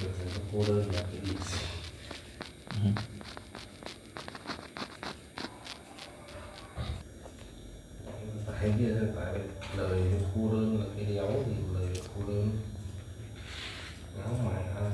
Nó cô đơn là cái gì? Tại kia tại lời cô đơn là cái đéo thì lời cô đơn nó mãi ai.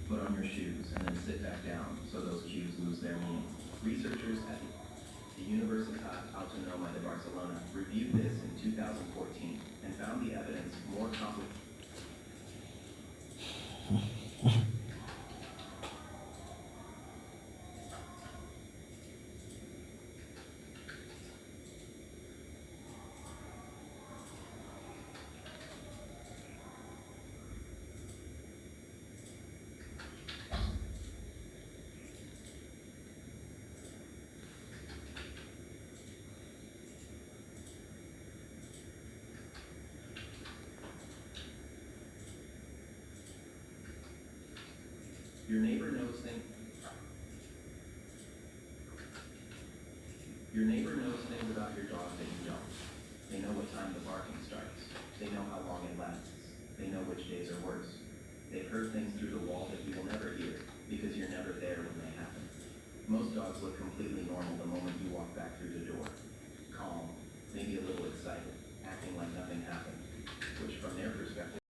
Put on your shoes and then sit back down so those cues lose their meaning. Researchers at the Universitat Autonoma de Barcelona reviewed this in 2014 and found the evidence more complicated. Your neighbor knows things. Your neighbor knows things about your dog that you don't. They know what time the barking starts. They know how long it lasts. They know which days are worse. They've heard things through the wall that you will never hear because you're never there when they happen. Most dogs look completely normal the moment you walk back through the door.